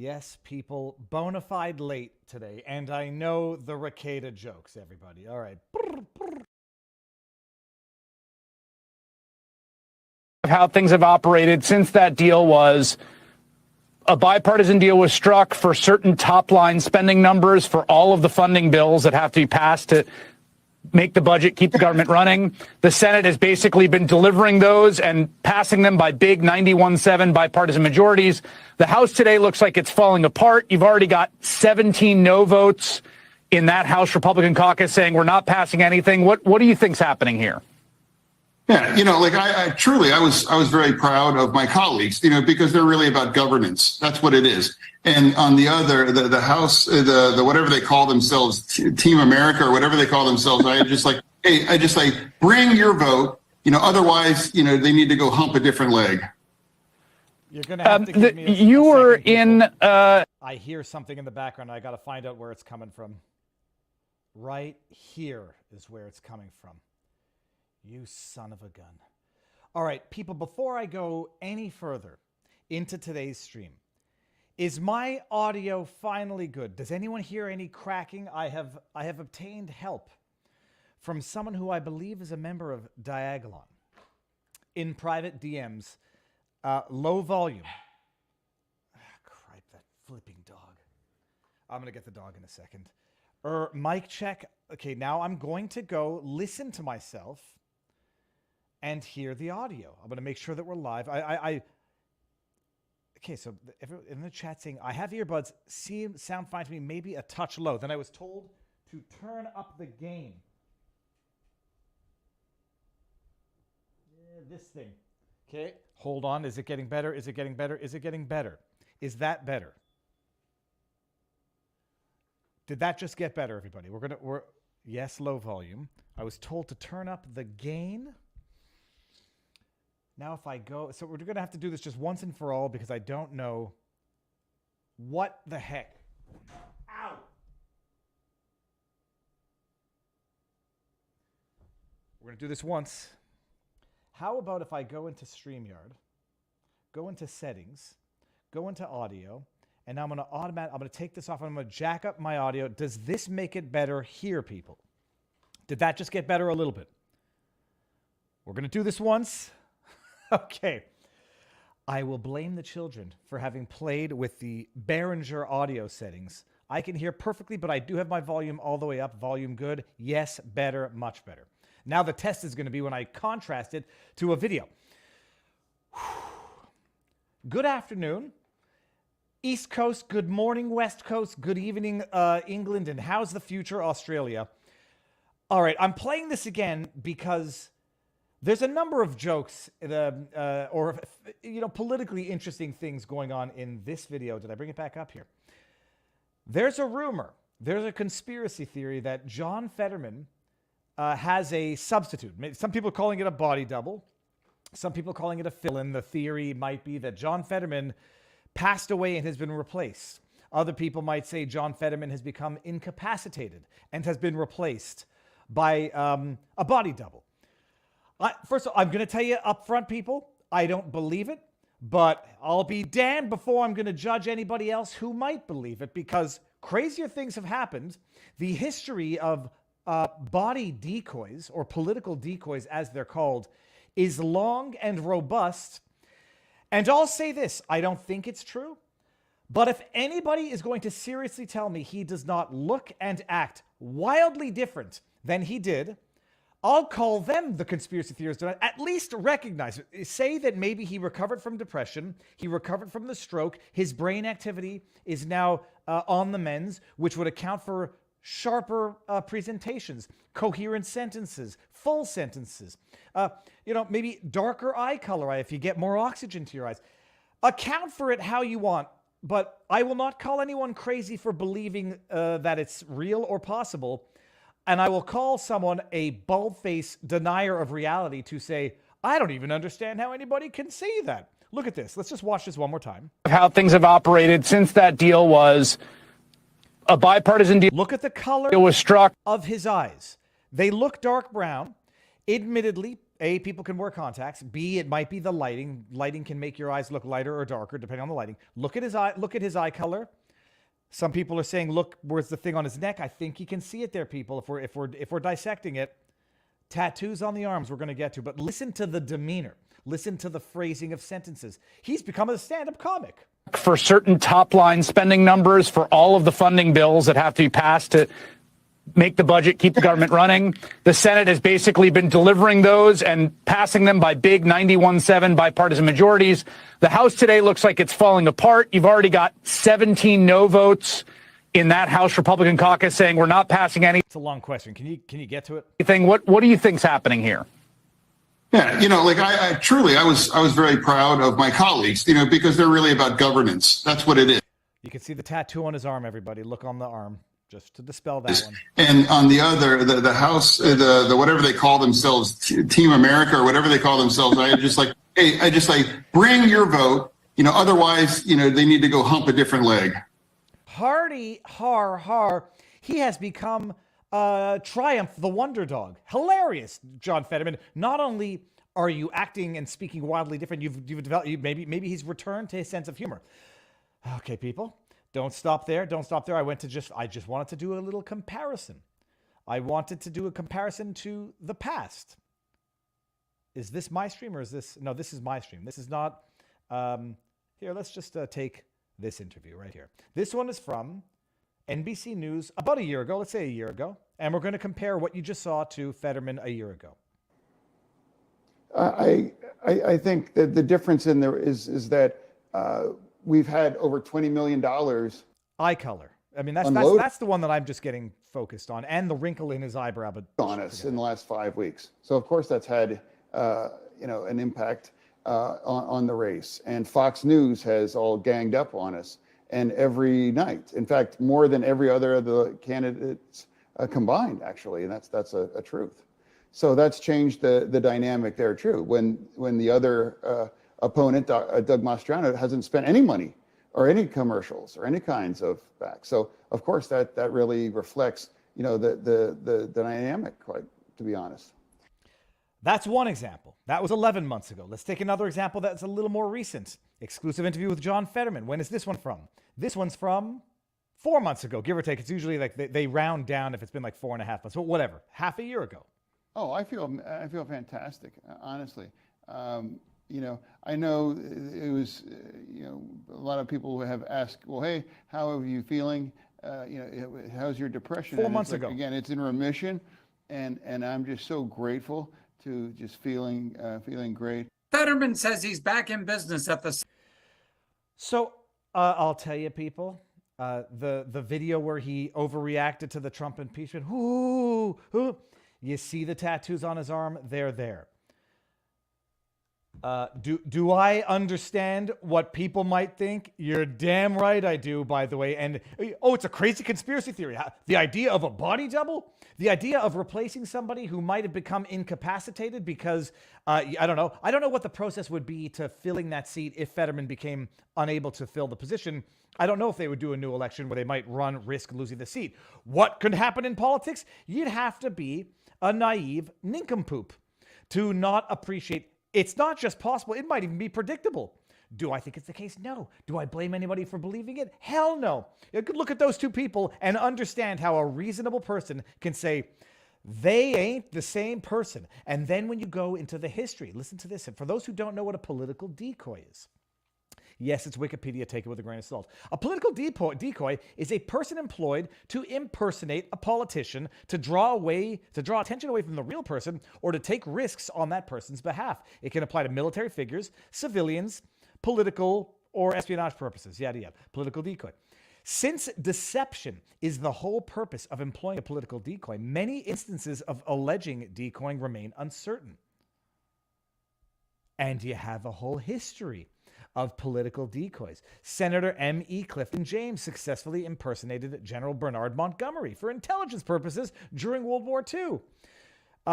Yes, people, bona fide late today, and I know the Ricada jokes, everybody. All right. How things have operated since that deal was a bipartisan deal was struck for certain top-line spending numbers for all of the funding bills that have to be passed to make the budget, keep the government running. The Senate has basically been delivering those and passing them by big 91-7 bipartisan majorities. The House today looks like it's falling apart. You've already got 17 no votes in that House Republican caucus saying we're not passing anything. What do you think's happening here? Yeah, like I truly, I was very proud of my colleagues, because they're really about governance. That's what it is. And on the other, the House, the whatever they call themselves, Team America or whatever they call themselves, I just like, bring your vote. Otherwise, they need to go hump a different leg. You're going to have to give me a you were second, in. I hear something in the background. I got to find out where it's coming from. Right here is where it's coming from. You son of a gun. All right, people, before I go any further into today's stream, is my audio finally good? Does anyone hear any cracking? I have obtained help from someone who I believe is a member of Diagolon in private DMs. Low volume. Cripe, that flipping dog. I'm going to get the dog in a second. Mic check. Okay, now I'm going to go listen to myself and hear the audio. I'm going to make sure that we're live. Okay, so in the chat saying, I have earbuds, sound fine to me, maybe a touch low. Then I was told to turn up the gain. Yeah, this thing. Okay, hold on. Is it getting better? Is it getting better? Is it getting better? Is that better? Did that just get better, everybody? Yes, low volume. I was told to turn up the gain. Now if I go, so we're going to have to do this just once and for all because I don't know what the heck. Ow! We're going to do this once. How about if I go into StreamYard, go into settings, go into audio, and I'm going to take this off and I'm going to jack up my audio. Does this make it better here, people? Did that just get better a little bit? We're going to do this once. Okay. I will blame the children for having played with the Behringer audio settings. I can hear perfectly, but I do have my volume all the way up. Volume good. Yes, better, much better. Now the test is going to be when I contrast it to a video. Good afternoon, East Coast. Good morning, West Coast. Good evening, England. And how's the future, Australia? All right, I'm playing this again because there's a number of jokes politically interesting things going on in this video. Did I bring it back up here? There's a rumor, there's a conspiracy theory that John Fetterman has a substitute. Some people are calling it a body double. Some people are calling it a fill-in. The theory might be that John Fetterman passed away and has been replaced. Other people might say John Fetterman has become incapacitated and has been replaced by a body double. First of all, I'm going to tell you up front, people, I don't believe it, but I'll be damned before I'm going to judge anybody else who might believe it because crazier things have happened. The history of body decoys, or political decoys as they're called, is long and robust. And I'll say this, I don't think it's true, but if anybody is going to seriously tell me he does not look and act wildly different than he did, I'll call them the conspiracy theorists. At least recognize it. Say that maybe he recovered from depression, he recovered from the stroke, his brain activity is now on the mends, which would account for sharper presentations, coherent sentences, full sentences, maybe darker eye color if you get more oxygen to your eyes. Account for it how you want, but I will not call anyone crazy for believing that it's real or possible. And I will call someone a bald-faced denier of reality to say, I don't even understand how anybody can say that. Look at this. Let's just watch this one more time. How things have operated since that deal was a bipartisan deal. Look at the color it was struck of his eyes. They look dark brown. Admittedly, A, people can wear contacts. B, it might be the lighting. Lighting can make your eyes look lighter or darker depending on the lighting. Look at his eye color. Some people are saying, look, where's the thing on his neck? I think you can see it there, people. If we're dissecting it, tattoos on the arms we're going to get to. But listen to the demeanor. Listen to the phrasing of sentences. He's become a stand-up comic. For certain top-line spending numbers for all of the funding bills that have to be passed to make the budget, keep the government running. The Senate has basically been delivering those and passing them by big 91-7 bipartisan majorities. The House today looks like it's falling apart. You've already got 17 no votes in that House Republican caucus saying we're not passing anything. It's a long question. Can you get to it? What do you think's happening here? Yeah, like I truly, I was very proud of my colleagues, because they're really about governance. That's what it is. You can see the tattoo on his arm, everybody. Look on the arm, just to dispel that one. And on the other, the House, the whatever they call themselves, Team America or whatever they call themselves, I just like bring your vote. Otherwise, they need to go hump a different leg. Hardy, har. He has become Triumph, the Wonder Dog. Hilarious, John Fetterman. Not only are you acting and speaking wildly different, you've developed. Maybe he's returned to his sense of humor. Okay, people, don't stop there. Don't stop there. I just wanted to do a little comparison. I wanted to do a comparison to the past. Is this my stream or is this? No, this is my stream. This is not. Here, let's just take this interview right here. This one is from NBC News about a year ago, let's say a year ago, and we're going to compare what you just saw to Fetterman a year ago. I think that the difference in there is that we've had over $20 million. Eye color. I mean, that's the one that I'm just getting focused on, and the wrinkle in his eyebrow. But on us in the last 5 weeks. So of course that's had an impact on the race. And Fox News has all ganged up on us. And every night, in fact, more than every other of the candidates combined, actually, and that's a truth. So that's changed the dynamic there, too. When the other opponent, Doug Mastriano, hasn't spent any money or any commercials or any kinds of back. So of course that really reflects, the dynamic, quite to be honest. That's one example. That was 11 months ago. Let's take another example that's a little more recent. Exclusive interview with John Fetterman. When is this one from? This one's from 4 months ago, give or take. It's usually like they round down if it's been like 4.5 months, but whatever, half a year ago. Oh, I feel fantastic, honestly. I know it was, a lot of people have asked, well, hey, how are you feeling? How's your depression? 4 months ago. Again, it's in remission, and I'm just so grateful to just feeling great. Fetterman says he's back in business at the. So I'll tell you, people, the video where he overreacted to the Trump impeachment. Ooh, you see the tattoos on his arm? They're there. Do I understand what people might think? You're damn right I do, by the way. And it's a crazy conspiracy theory. The idea of a body double? The idea of replacing somebody who might have become incapacitated because, I don't know. I don't know what the process would be to filling that seat if Fetterman became unable to fill the position. I don't know if they would do a new election where they might risk losing the seat. What could happen in politics? You'd have to be a naive nincompoop to not appreciate. It's not just possible. It might even be predictable. Do I think it's the case? No. Do I blame anybody for believing it? Hell no. You could look at those two people and understand how a reasonable person can say, they ain't the same person. And then when you go into the history, listen to this. And for those who don't know what a political decoy is, yes, it's Wikipedia, take it with a grain of salt. A political decoy is a person employed to impersonate a politician, to draw attention away from the real person, or to take risks on that person's behalf. It can apply to military figures, civilians, political or espionage purposes, yada yada. Political decoy. Since deception is the whole purpose of employing a political decoy, many instances of alleging decoying remain uncertain. And you have a whole history of political decoys. Senator M.E. Clifton James successfully impersonated General Bernard Montgomery for intelligence purposes during World War II.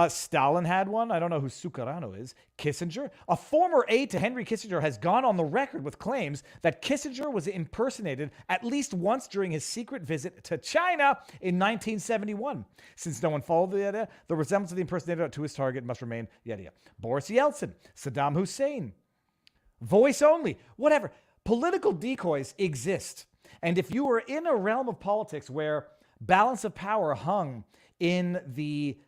Stalin had one. I don't know who Sukarno is. Kissinger. A former aide to Henry Kissinger has gone on the record with claims that Kissinger was impersonated at least once during his secret visit to China in 1971. Since no one followed the resemblance of the impersonator to his target must remain yada yada. Boris Yeltsin. Saddam Hussein. Voice only. Whatever. Political decoys exist. And if you were in a realm of politics where balance of power hung in the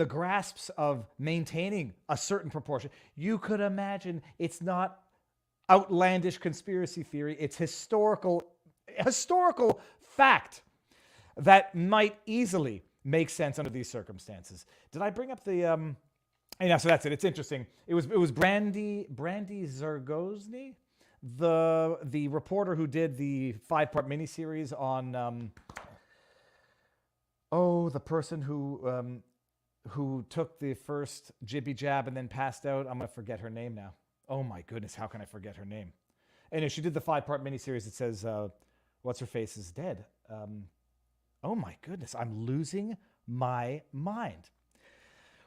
grasps of maintaining a certain proportion, you could imagine it's not outlandish conspiracy theory. It's historical fact that might easily make sense under these circumstances. Did I bring up the? Yeah, so that's it. It's interesting. It was Brandy Zergosny, the reporter who did the 5-part miniseries on. The person who took the first jibby jab and then passed out. I'm going to forget her name now. Oh my goodness, how can I forget her name? Anyway, she did the 5-part miniseries that says, what's her face is dead. Oh my goodness, I'm losing my mind.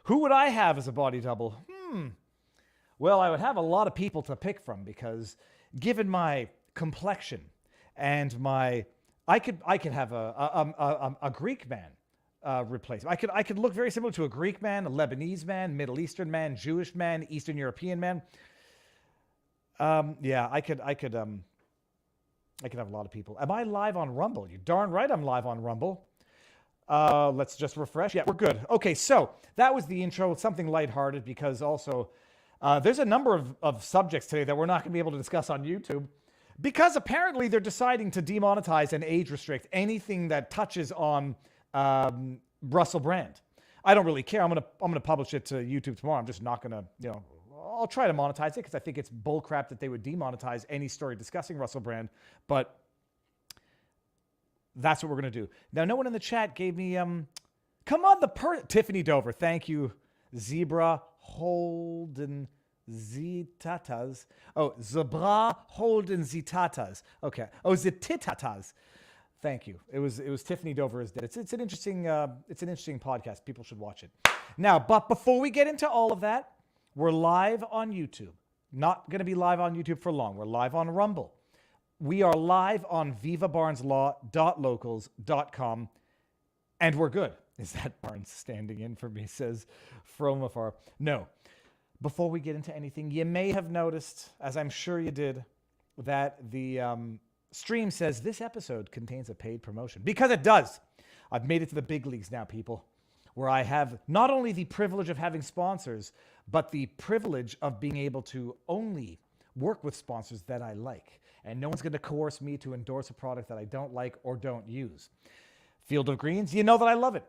Who would I have as a body double? Well, I would have a lot of people to pick from because given my complexion and I could have a Greek man replace. I could look very similar to a Greek man, a Lebanese man, Middle Eastern man, Jewish man, Eastern European man. I could have a lot of people. Am I live on Rumble? You darn right I'm live on Rumble. Let's just refresh. Yeah, we're good. Okay, so that was the intro. Something lighthearted because also there's a number of subjects today that we're not going to be able to discuss on YouTube. Because apparently they're deciding to demonetize and age restrict anything that touches on Russel Brand. I don't really care. I'm gonna publish it to YouTube tomorrow. I'm just not gonna, I'll try to monetize it because I think it's bullcrap that they would demonetize any story discussing Russel Brand. But that's what we're gonna do. Now, no one in the chat gave me come on Tiffany Dover. Thank you, Zebra Holden. Zitatas. Oh, Zebra Holden Zitatas. Okay. Oh, Zititatas. Thank you. It was Tiffany Dover is dead. It's an interesting podcast. People should watch it. Now, but before we get into all of that, we're live on YouTube. Not going to be live on YouTube for long. We're live on Rumble. We are live on vivabarneslaw.locals.com, and we're good. Is that Barnes standing in for me? Says from afar. No. Before we get into anything, you may have noticed, as I'm sure you did, that the stream says this episode contains a paid promotion. Because it does. I've made it to the big leagues now, people, where I have not only the privilege of having sponsors, but the privilege of being able to only work with sponsors that I like. And no one's going to coerce me to endorse a product that I don't like or don't use. Field of Greens, you know that I love it.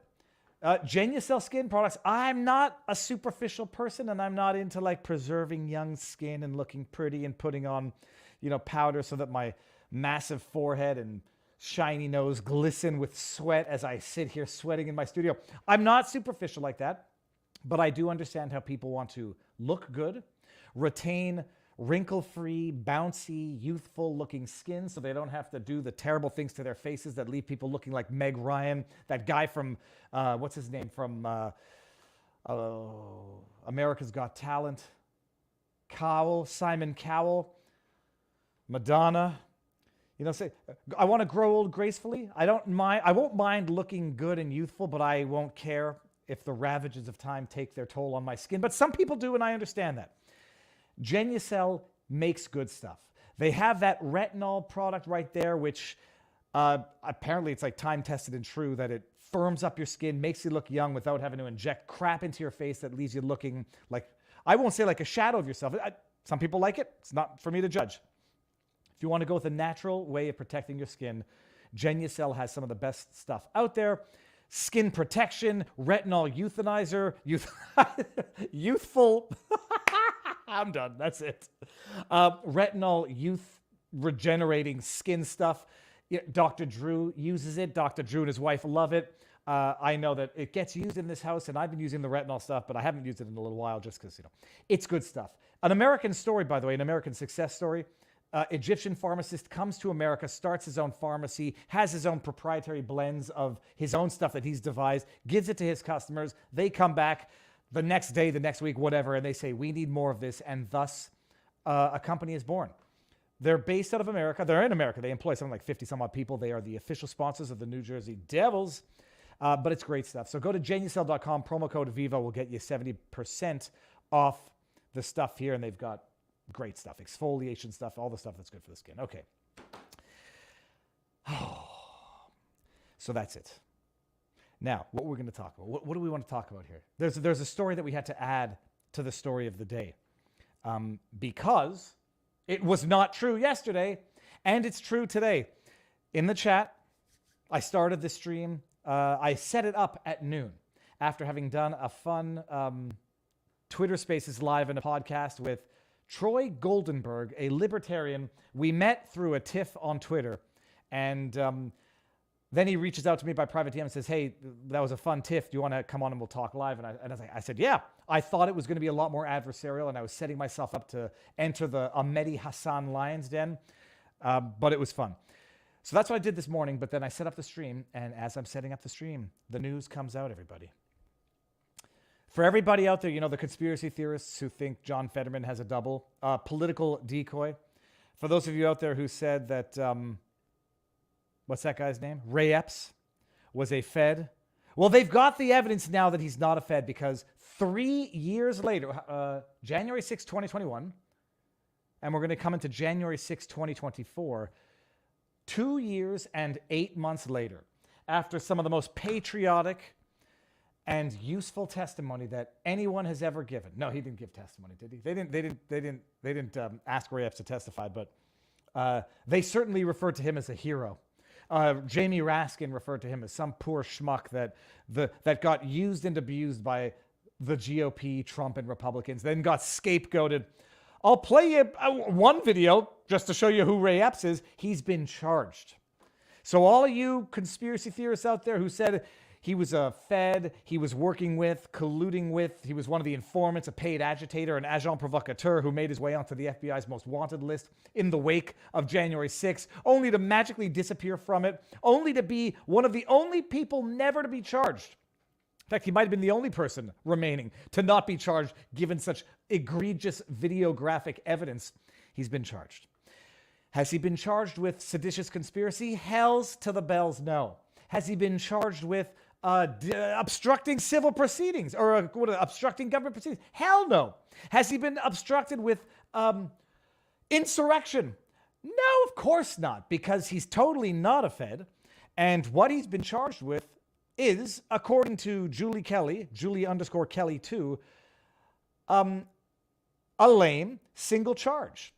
Genucell skin products. I'm not a superficial person, and I'm not into like preserving young skin and looking pretty and putting on, powder so that my massive forehead and shiny nose glisten with sweat as I sit here sweating in my studio. I'm not superficial like that, but I do understand how people want to look good, retain wrinkle-free, bouncy, youthful-looking skin so they don't have to do the terrible things to their faces that leave people looking like Meg Ryan, that guy from, what's his name, from America's Got Talent, Simon Cowell, Madonna. Say, I want to grow old gracefully. I won't mind looking good and youthful, but I won't care if the ravages of time take their toll on my skin. But some people do, and I understand that. Genucell makes good stuff. They have that retinol product right there, which apparently it's like time tested and true that it firms up your skin, makes you look young without having to inject crap into your face that leaves you looking like, I won't say like a shadow of yourself. Some people like it. It's not for me to judge. If you want to go with a natural way of protecting your skin, Genucell has some of the best stuff out there. Skin protection, retinol euthanizer, youthful... I'm done. That's it. Retinol youth regenerating skin stuff. Dr. Drew uses it. Dr. Drew and his wife love it. I know that it gets used in this house, and I've been using the retinol stuff, but I haven't used it in a little while just because, it's good stuff. An American story, by the way, an American success story. Egyptian pharmacist comes to America, starts his own pharmacy, has his own proprietary blends of his own stuff that he's devised, gives it to his customers. They come back the next day, the next week, whatever, and they say, we need more of this. And thus, a company is born. They're based out of America. They're in America. They employ something like 50 some odd people. They are the official sponsors of the New Jersey Devils. But it's great stuff. So go to genucel.com. Promo code Viva will get you 70% off the stuff here. And they've got great stuff, exfoliation stuff, all the stuff that's good for the skin. Okay. So that's it. Now, what we're going to talk about. What do we want to talk about here? There's a story that we had to add to the story of the day. Because it was not true yesterday, and it's true today. In the chat, I started the stream. I set it up at noon after having done a fun Twitter Spaces live and a podcast with Troy Goldenberg, a libertarian. We met through a tiff on Twitter, and then he reaches out to me by private DM and says, hey, that was a fun tiff. Do you want to come on and we'll talk live? And I said, yeah. I thought it was going to be a lot more adversarial, and I was setting myself up to enter the Ahmedi Hassan Lion's Den, but it was fun. So that's what I did this morning, but then I set up the stream, and as I'm setting up the stream, the news comes out, everybody. For everybody out there, you know, the conspiracy theorists who think John Fetterman has a double, political decoy. For those of you out there who said that, what's that guy's name? Ray Epps was a Fed. Well, they've got the evidence now that he's not a Fed, because 3 years later, January 6, 2021, and we're going to come into January 6, 2024, 2 years and 8 months later, after some of the most patriotic and useful testimony that anyone has ever given. No, he didn't give testimony, did he? They didn't ask Ray Epps to testify, but they certainly referred to him as a hero. Jamie Raskin referred to him as some poor schmuck that got used and abused by the GOP, Trump, and Republicans, then got scapegoated. I'll play you one video just to show you who Ray Epps is. He's been charged. So all of you conspiracy theorists out there who said he was a Fed, he was working with, colluding with, he was one of the informants, a paid agitator, an agent provocateur who made his way onto the FBI's most wanted list in the wake of January 6th, only to magically disappear from it, only to be one of the only people never to be charged. In fact, he might have been the only person remaining to not be charged, given such egregious videographic evidence. He's been charged. Has he been charged with seditious conspiracy? Hells to the bells, no. Has he been charged with obstructing civil proceedings or obstructing government proceedings? Hell no. Has he been obstructed with insurrection? No, of course not, because he's totally not a Fed. And what he's been charged with is, according to Julie Kelly, Julie_Kelly2, a lame single charge.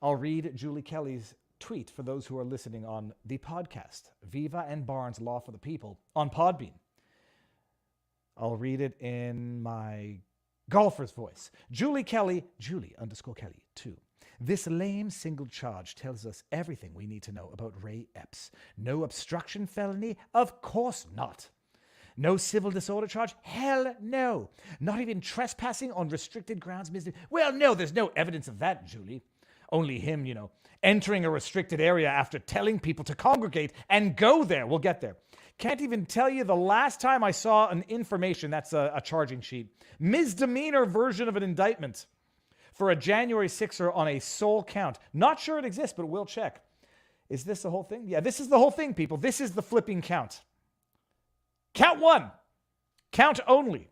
I'll read Julie Kelly's tweet for those who are listening on the podcast, Viva and Barnes Law for the People, on Podbean. I'll read it in my golfer's voice. Julie_Kelly 2. This lame single charge tells us everything we need to know about Ray Epps. No obstruction felony? Of course not. No civil disorder charge? Hell no. Not even trespassing on restricted grounds? Well, no, there's no evidence of that, Julie. Only him, entering a restricted area after telling people to congregate and go there. We'll get there. Can't even tell you the last time I saw an information, that's a charging sheet, misdemeanor version of an indictment for a January 6er on a sole count. Not sure it exists, but we'll check. Is this the whole thing? Yeah, this is the whole thing, people. This is the flipping count. Count one. Count only.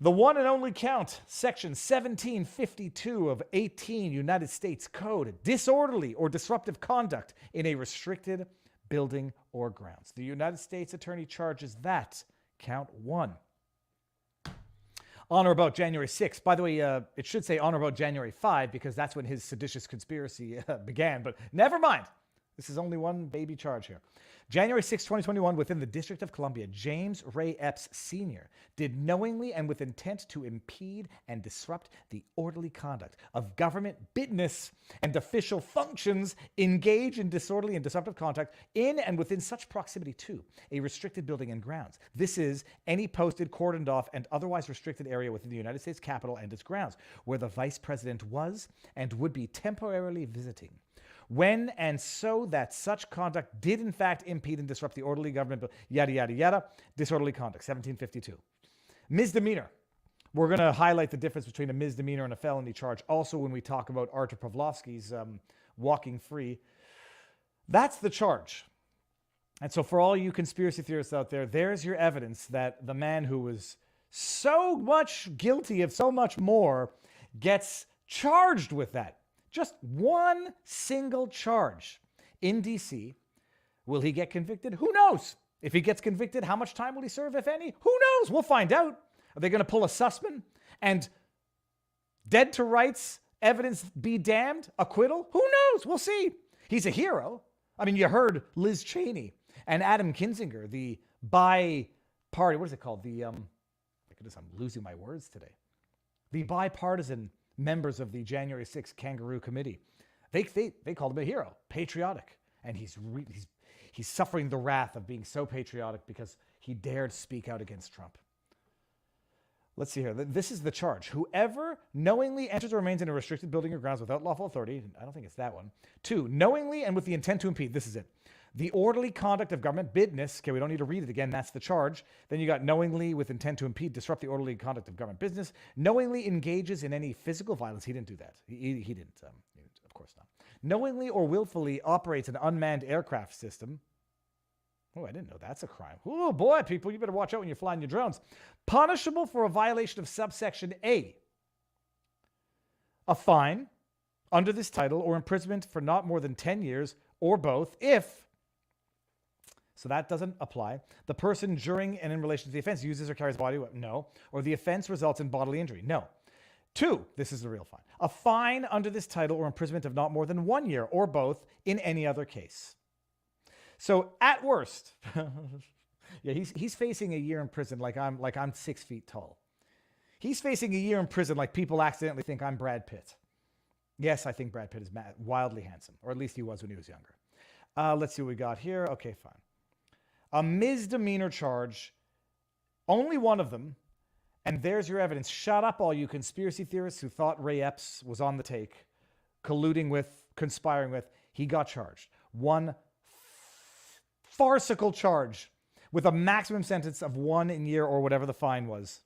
The one and only count, section 1752 of 18 United States Code, disorderly or disruptive conduct in a restricted building or grounds. The United States Attorney charges that, count one. On or about January 6th. By the way, it should say on or about January 5 because that's when his seditious conspiracy began, but never mind. This is only one baby charge here. January 6, 2021, within the District of Columbia, James Ray Epps Sr. did knowingly and with intent to impede and disrupt the orderly conduct of government business and official functions, engage in disorderly and disruptive conduct in and within such proximity to a restricted building and grounds. This is any posted, cordoned off, and otherwise restricted area within the United States Capitol and its grounds, where the Vice President was and would be temporarily visiting. When and so that such conduct did in fact impede and disrupt the orderly government, yada, yada, yada, disorderly conduct, 1752. Misdemeanor. We're going to highlight the difference between a misdemeanor and a felony charge also when we talk about Artur Pawlowski's walking free. That's the charge. And so for all you conspiracy theorists out there, there's your evidence that the man who was so much guilty of so much more gets charged with that. Just one single charge in D.C. Will he get convicted? Who knows? If he gets convicted, how much time will he serve, if any? Who knows? We'll find out. Are they going to pull a Sussman and dead to rights, evidence be damned, acquittal? Who knows? We'll see. He's a hero. I mean, you heard Liz Cheney and Adam Kinzinger, the bi-party, what is it called? I'm losing my words today. The bipartisan members of the January 6th Kangaroo Committee. They called him a hero, patriotic. And he's suffering the wrath of being so patriotic because he dared speak out against Trump. Let's see here. This is the charge. Whoever knowingly enters or remains in a restricted building or grounds without lawful authority, I don't think it's that one. 2, knowingly and with the intent to impede, this is it. The orderly conduct of government business, okay, we don't need to read it again, that's the charge. Then you got knowingly with intent to impede, disrupt the orderly conduct of government business, knowingly engages in any physical violence. He didn't do that. He didn't, of course not. Knowingly or willfully operates an unmanned aircraft system. Oh, I didn't know that's a crime. Oh boy, people, you better watch out when you're flying your drones. Punishable for a violation of subsection A. A fine under this title or imprisonment for not more than 10 years or both if, so that doesn't apply, the person during and in relation to the offense uses or carries body weapon, no, or the offense results in bodily injury, no. 2, this is the real fine. A fine under this title or imprisonment of not more than 1 year or both in any other case. So at worst, yeah, he's facing a year in prison like I'm 6 feet tall. He's facing a year in prison like people accidentally think I'm Brad Pitt. Yes, I think Brad Pitt is wildly handsome, or at least he was when he was younger. Let's see what we got here. Okay, fine. A misdemeanor charge, only one of them, and there's your evidence. Shut up, all you conspiracy theorists who thought Ray Epps was on the take, colluding with, conspiring with. He got charged. One farcical charge with a maximum sentence of 1 year or whatever the fine was.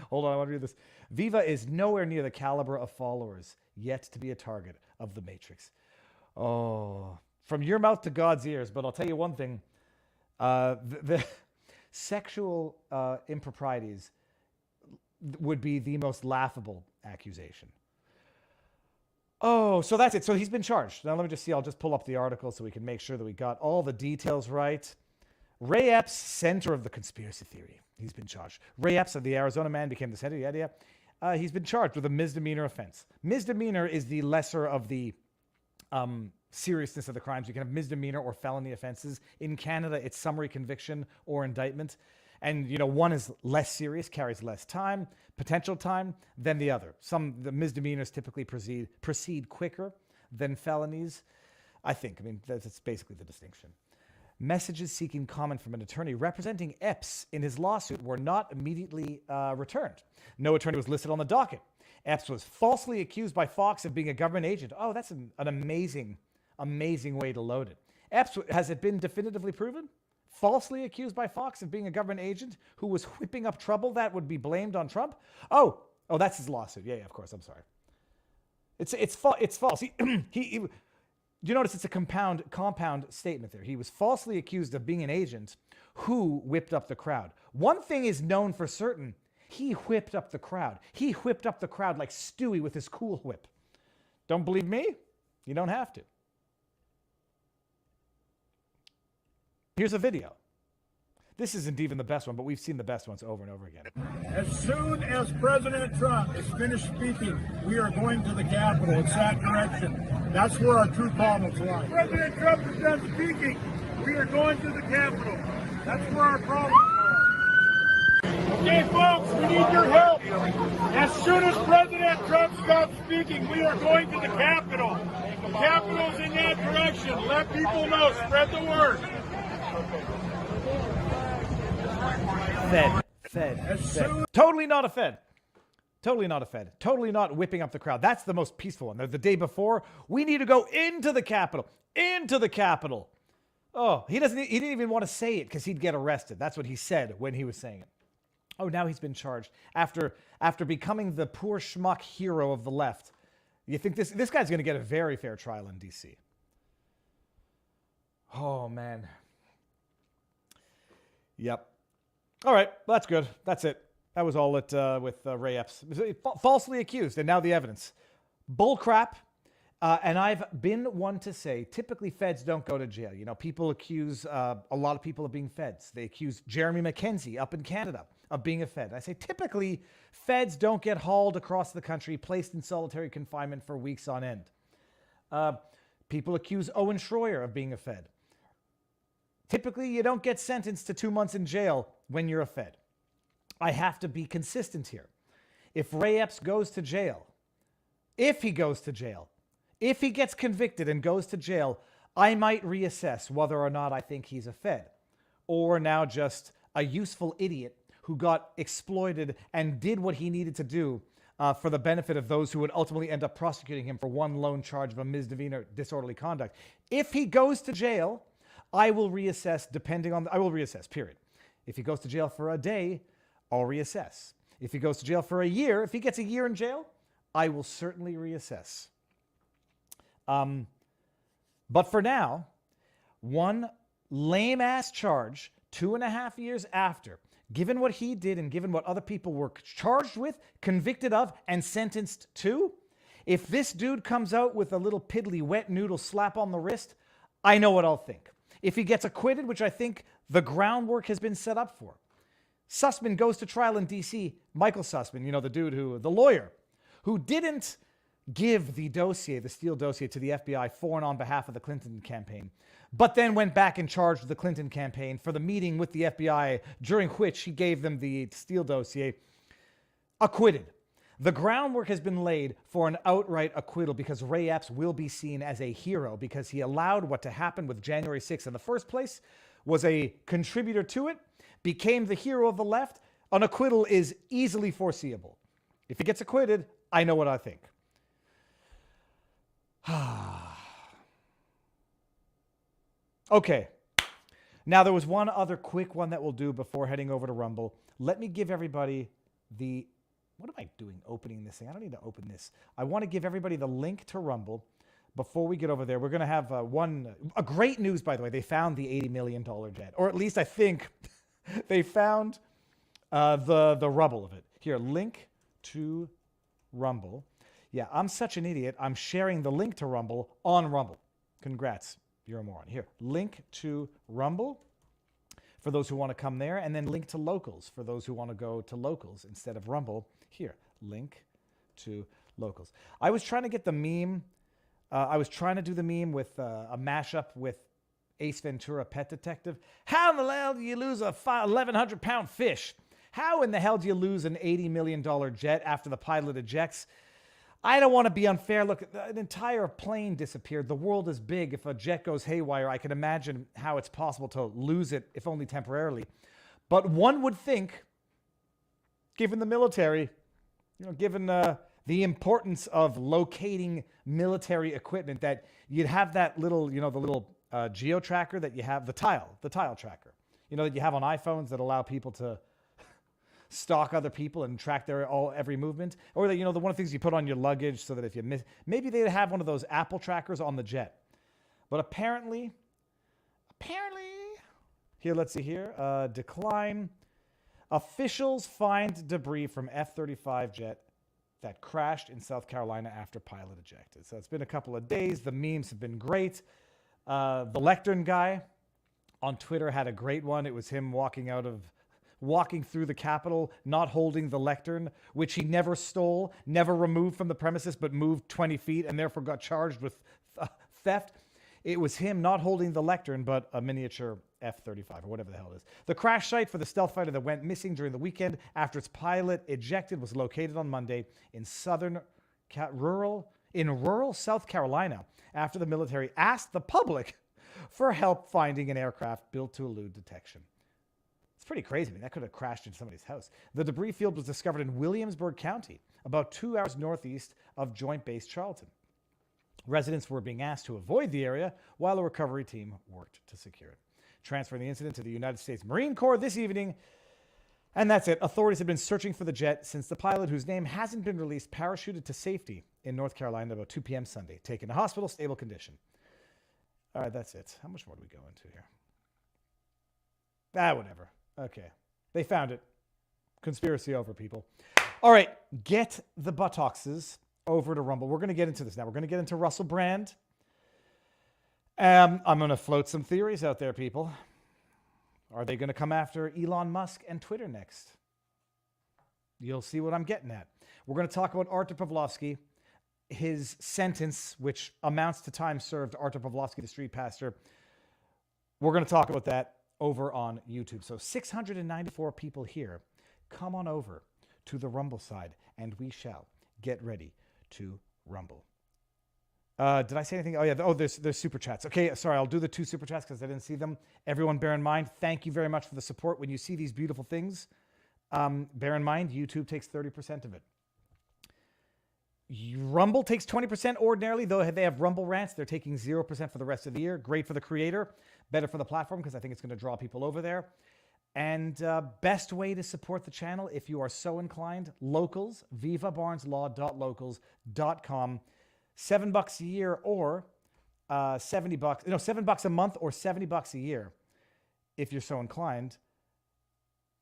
Hold on, I want to read this. Viva is nowhere near the caliber of followers yet to be a target of the Matrix. Oh, from your mouth to God's ears. But I'll tell you one thing. The sexual improprieties would be the most laughable accusation. Oh, so that's it. So he's been charged. Now let me just see. I'll just pull up the article so we can make sure that we got all the details right. Ray Epps, center of the conspiracy theory. He's been charged. Ray Epps of the Arizona man became the center. Yada, yada. He's been charged with a misdemeanor offense. Misdemeanor is the lesser of the seriousness of the crimes. You can have misdemeanor or felony offenses. In Canada, it's summary conviction or indictment. And, one is less serious, carries less time, potential time than the other. The misdemeanors typically proceed quicker than felonies, I think. I mean, that's basically the distinction. Messages seeking comment from an attorney representing Epps in his lawsuit were not immediately returned. No attorney was listed on the docket. Epps was falsely accused by Fox of being a government agent. Oh, that's an amazing, amazing way to load it. Epps, has it been definitively proven? Falsely accused by Fox of being a government agent who was whipping up trouble that would be blamed on Trump? Oh, that's his lawsuit. Yeah, of course. I'm sorry. It's false. You notice it's a compound statement there. He was falsely accused of being an agent who whipped up the crowd. One thing is known for certain. He whipped up the crowd. He whipped up the crowd like Stewie with his Cool Whip. Don't believe me? You don't have to. Here's a video. This isn't even the best one, but we've seen the best ones over and over again. As soon as President Trump is finished speaking, we are going to the Capitol. It's that direction. That's where our true problems lie. President Trump is done speaking. We are going to the Capitol. That's where our problems are. Okay, folks, we need your help. As soon as President Trump stops speaking, we are going to the Capitol. The Capitol's in that direction. Let people know. Spread the word. Fed. Totally not a Fed. Totally not a Fed. Totally not whipping up the crowd. That's the most peaceful one. The day before, we need to go into the Capitol. Into the Capitol. Oh, he didn't even want to say it because he'd get arrested. That's what he said when he was saying it. Oh, now he's been charged after becoming the poor schmuck hero of the left. You think this guy's going to get a very fair trial in D.C. Oh, man. Yep. All right, well, that's good. That's it. That was all with Ray Epps. Falsely accused, and now the evidence. Bull crap. And I've been one to say, typically feds don't go to jail. You know, people accuse a lot of people of being feds. They accuse Jeremy McKenzie up in Canada of being a fed. I say, typically, feds don't get hauled across the country, placed in solitary confinement for weeks on end. People accuse Owen Schroyer of being a fed. Typically, you don't get sentenced to 2 months in jail when you're a fed. I have to be consistent here. If Ray Epps goes to jail, if he gets convicted and goes to jail, I might reassess whether or not I think he's a fed, or now just a useful idiot who got exploited and did what he needed to do for the benefit of those who would ultimately end up prosecuting him for one lone charge of a misdemeanor disorderly conduct. If he goes to jail, I will reassess period. If he goes to jail for a day, I'll reassess. If he goes to jail for a year, if he gets a year in jail, I will certainly reassess. But for now, one lame-ass charge 2.5 years after, given what he did and given what other people were charged with, convicted of, and sentenced to, if this dude comes out with a little piddly wet noodle slap on the wrist, I know what I'll think. If he gets acquitted, which I think the groundwork has been set up for, Sussman goes to trial in D.C. Michael Sussman, you know, the lawyer, who didn't give the Steele dossier to the FBI for and on behalf of the Clinton campaign, but then went back and charged the Clinton campaign for the meeting with the FBI during which he gave them the Steele dossier, acquitted. The groundwork has been laid for an outright acquittal because Ray Epps will be seen as a hero because he allowed what to happen with January 6th in the first place, was a contributor to it, became the hero of the left. An acquittal is easily foreseeable. If he gets acquitted, I know what I think. Okay. Now, there was one other quick one that we'll do before heading over to Rumble. Let me give everybody the... What am I doing opening this thing? I don't need to open this. I want to give everybody the link to Rumble before we get over there. We're going to have a great news, by the way. They found the $80 million jet, or at least I think they found the rubble of it. Here, link to Rumble. Yeah, I'm such an idiot. I'm sharing the link to Rumble on Rumble. Congrats. You're a moron. Here, link to Rumble for those who want to come there, and then link to Locals for those who want to go to Locals instead of Rumble. Here, link to Locals. I was trying to get the meme. I was trying to do the meme with a mashup with Ace Ventura, Pet Detective. How in the hell do you lose a 1,100-pound fish? How in the hell do you lose an $80 million jet after the pilot ejects? I don't want to be unfair. Look, an entire plane disappeared. The world is big. If a jet goes haywire, I can imagine how it's possible to lose it, if only temporarily. But one would think, given the military, given the importance of locating military equipment, that you'd have that little, the little geo tracker that you have, the tile tracker, that you have on iPhones that allow people to stalk other people and track their every movement, or that, the one of the things you put on your luggage so that if you miss, maybe they'd have one of those Apple trackers on the jet. But apparently, here, let's see here, decline. Officials find debris from F-35 jet that crashed in South Carolina after pilot ejected. So it's been a couple of days. The memes have been great. The lectern guy on Twitter had a great one. It was him walking through the Capitol, not holding the lectern, which he never stole, never removed from the premises, but moved 20 feet and therefore got charged with theft. It was him not holding the lectern, but a miniature F-35 or whatever the hell it is. The crash site for the stealth fighter that went missing during the weekend after its pilot ejected was located on Monday in rural South Carolina after the military asked the public for help finding an aircraft built to elude detection. It's pretty crazy. I mean, that could have crashed into somebody's house. The debris field was discovered in Williamsburg County, about 2 hours northeast of Joint Base Charlton. Residents were being asked to avoid the area while a recovery team worked to secure it. Transferring the incident to the United States Marine Corps this evening. And that's it. Authorities have been searching for the jet since the pilot, whose name hasn't been released, parachuted to safety in North Carolina about 2 p.m. Sunday. Taken to hospital, stable condition. All right, that's it. How much more do we go into here? Whatever. Okay. They found it. Conspiracy over, people. All right. Get the buttocks over to Rumble. We're going to get into this now. We're going to get into Russel Brand. I'm going to float some theories out there, people. Are they going to come after Elon Musk and Twitter next? You'll see what I'm getting at. We're going to talk about Artur Pawlowski, his sentence, which amounts to time served. Artur Pawlowski, the street pastor. We're going to talk about that over on YouTube. So 694 people here. Come on over to the Rumble side, and we shall get ready to rumble. Did I say anything? Oh, yeah. Oh, there's super chats. Okay, sorry. I'll do the 2 super chats because I didn't see them. Everyone, bear in mind, thank you very much for the support. When you see these beautiful things, bear in mind, YouTube takes 30% of it. Rumble takes 20% ordinarily, though they have Rumble rants. They're taking 0% for the rest of the year. Great for the creator, better for the platform because I think it's going to draw people over there. And best way to support the channel, if you are so inclined, locals, vivabarneslaw.locals.com. $7 a year or $70. No, $7 a month or $70 a year, if you're so inclined.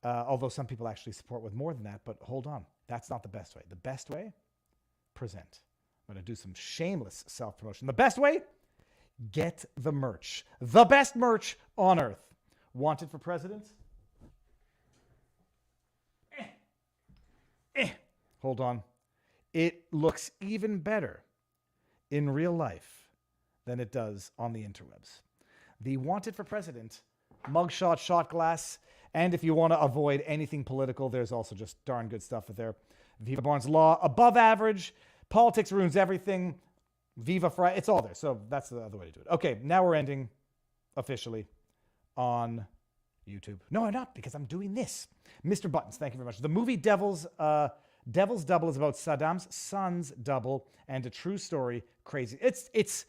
Although some people actually support with more than that, but hold on, that's not the best way. The best way, present. I'm going to do some shameless self-promotion. The best way, get the merch. The best merch on earth. Wanted for president? Hold on. It looks even better in real life than it does on the interwebs. The Wanted for President mugshot, shot glass, and if you want to avoid anything political, there's also just darn good stuff there. Viva Barnes Law, above average, politics ruins everything, Viva Frei, it's all there. So that's the other way to do it. Okay, now we're ending officially on YouTube. No, I'm not, because I'm doing this. Mr. Buttons, thank you very much. The movie Devil's Double is about Saddam's son's double and a true story. Crazy. It's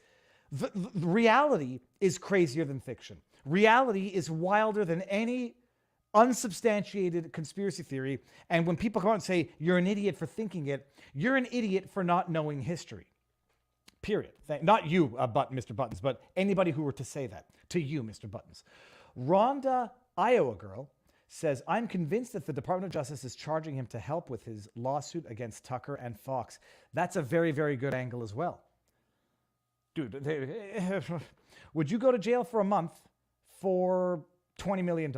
the reality is crazier than fiction. Reality is wilder than any unsubstantiated conspiracy theory. And when people come out and say, you're an idiot for thinking it, you're an idiot for not knowing history. Period. Not you, Mr. Buttons, but anybody who were to say that. To you, Mr. Buttons. Rhonda, Iowa girl, says, I'm convinced that the Department of Justice is charging him to help with his lawsuit against Tucker and Fox. That's a very, very good angle as well. Dude, would you go to jail for a month for $20 million?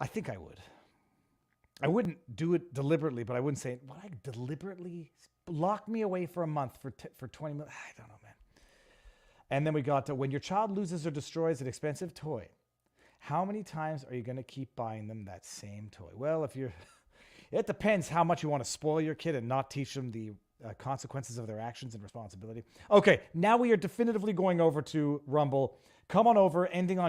I think I would. I wouldn't do it deliberately, but I wouldn't say, would I deliberately lock me away for a month for $20 million? I don't know, man. And then we got to, when your child loses or destroys an expensive toy, how many times are you going to keep buying them that same toy? Well, it depends how much you want to spoil your kid and not teach them the consequences of their actions and responsibility. Okay, now we are definitively going over to Rumble. Come on over, ending on